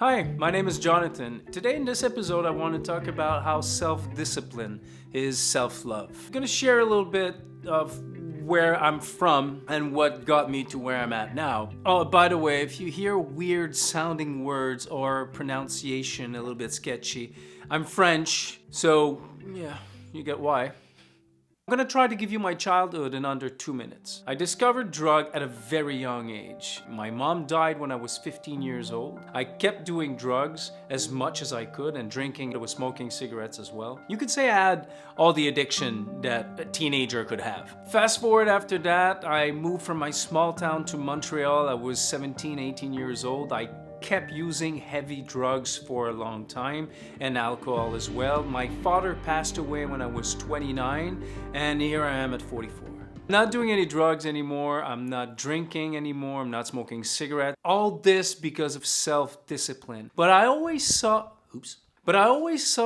Hi, my name is Jonathan. Today in this episode, I want to talk about how self-discipline is self-love. I'm going to share a little bit of where I'm from and what got me to where I'm at now. Oh, by the way, if you hear weird sounding words or pronunciation a little bit sketchy, I'm French, so yeah, you get why. I'm gonna try to give you my childhood in under 2 minutes. I discovered drug at a very young age. My mom died when I was 15 years old. I kept doing drugs as much as I could and drinking. I was smoking cigarettes as well. You could say I had all the addiction that a teenager could have. Fast forward after that, I moved from my small town to Montreal. I was 17, 18 years old. I kept using heavy drugs for a long time and alcohol as well. My father passed away when I was 29 and here I am at 44. Not doing any drugs anymore, I'm not drinking anymore, I'm not smoking cigarettes. All this because of self-discipline. But I always saw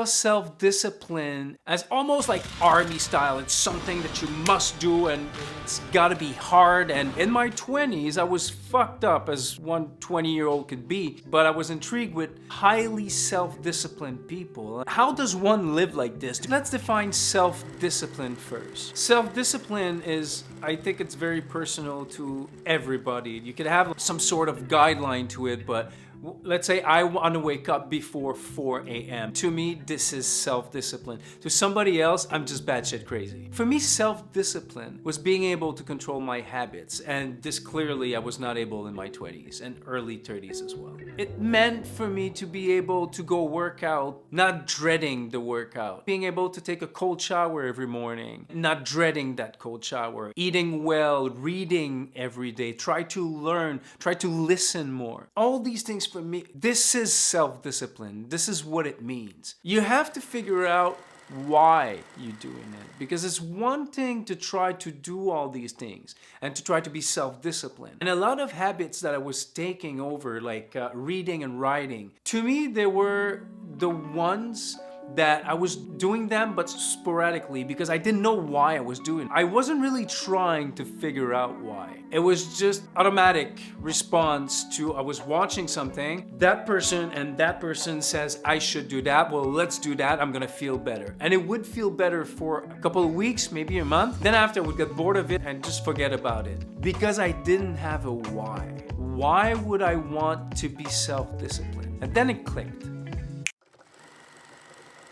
self-discipline as almost like army style. It's something that you must do and it's gotta be hard. And in my 20s, I was fucked up as one 20-year-old could be, but I was intrigued with highly self-disciplined people. How does one live like this? Let's define self-discipline first. Self-discipline is, I think it's very personal to everybody. You could have some sort of guideline to it, but let's say I want to wake up before 4 a.m. To me, this is self-discipline. To somebody else, I'm just batshit crazy. For me, self-discipline was being able to control my habits, and this clearly I was not able in my 20s and early 30s as well. It meant for me to be able to go work out, not dreading the workout. Being able to take a cold shower every morning, not dreading that cold shower. Eating well, reading every day, try to learn, try to listen more. All these things for me, this is self-discipline. This is what it means. You have to figure out why you're doing it, because it's one thing to try to do all these things and to try to be self-disciplined. And a lot of habits that I was taking over, like reading and writing, to me they were the ones that I was doing them but sporadically because I didn't know why I was doing it. I wasn't really trying to figure out why. It was just automatic response to I was watching something, that person says I should do that, well let's do that, I'm gonna feel better. And it would feel better for a couple of weeks, maybe a month. Then after I would get bored of it and just forget about it because I didn't have a why. Why would I want to be self-disciplined? And then it clicked.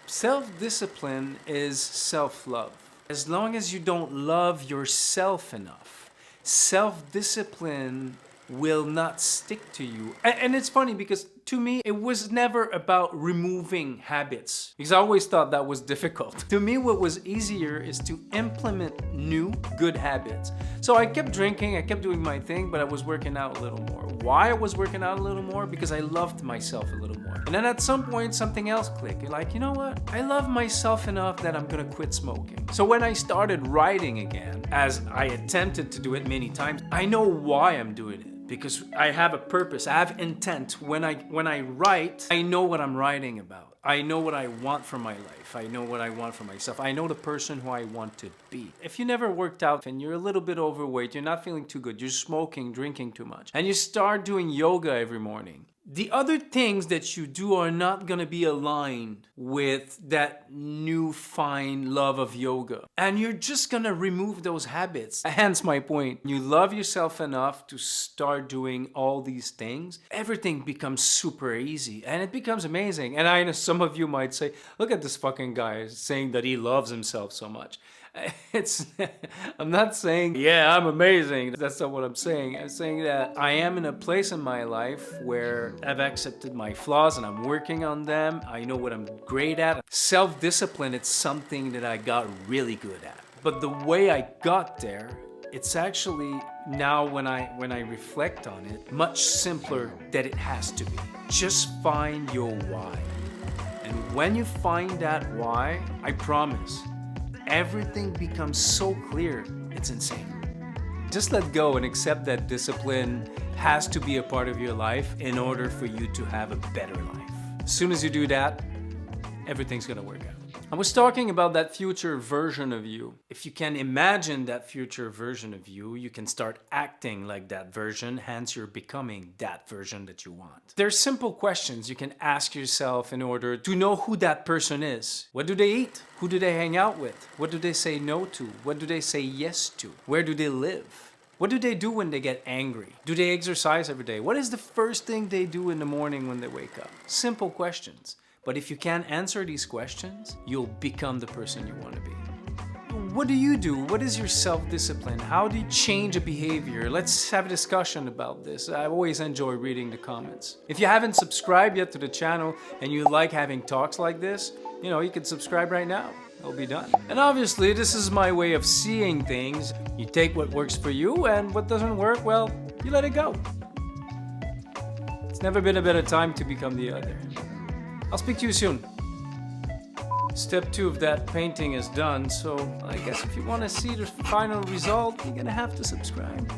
Self-discipline is self-love. As long as you don't love yourself enough, self-discipline will not stick to you. And it's funny because to me, it was never about removing habits because I always thought that was difficult. To me, what was easier is to implement new good habits. So I kept drinking, I kept doing my thing, but I was working out a little more. Why I was working out a little more? Because I loved myself a little more. And then at some point, something else clicked. You're like, you know what? I love myself enough that I'm gonna quit smoking. So when I started writing again, as I attempted to do it many times, I know why I'm doing it. Because I have a purpose, I have intent. When I write, I know what I'm writing about. I know what I want for my life. I know what I want for myself. I know the person who I want to be. If you never worked out and you're a little bit overweight, you're not feeling too good, you're smoking, drinking too much, and you start doing yoga every morning, the other things that you do are not gonna be aligned with that new fine love of yoga. And you're just gonna remove those habits. Hence my point. You love yourself enough to start doing all these things. Everything becomes super easy and it becomes amazing. And I know some of you might say, look at this fucking guy saying that he loves himself so much. I'm not saying, yeah, I'm amazing. That's not what I'm saying. I'm saying that I am in a place in my life where I've accepted my flaws and I'm working on them. I know what I'm great at. Self-discipline, it's something that I got really good at. But the way I got there, it's actually now when I reflect on it, much simpler than it has to be. Just find your why. And when you find that why, I promise, everything becomes so clear, it's insane. Just let go and accept that discipline has to be a part of your life in order for you to have a better life. As soon as you do that, everything's gonna work out. I was talking about that future version of you. If you can imagine that future version of you, you can start acting like that version, hence you're becoming that version that you want. There's simple questions you can ask yourself in order to know who that person is. What do they eat? Who do they hang out with? What do they say no to? What do they say yes to? Where do they live? What do they do when they get angry? Do they exercise every day? What is the first thing they do in the morning when they wake up? Simple questions. But if you can't answer these questions, you'll become the person you want to be. What do you do? What is your self-discipline? How do you change a behavior? Let's have a discussion about this. I always enjoy reading the comments. If you haven't subscribed yet to the channel and you like having talks like this, you can subscribe right now. It'll be done. And obviously, this is my way of seeing things. You take what works for you, and what doesn't work, well, you let it go. It's never been a better time to become the other. I'll speak to you soon. Step 2 of that painting is done, so I guess if you want to see the final result, you're gonna have to subscribe.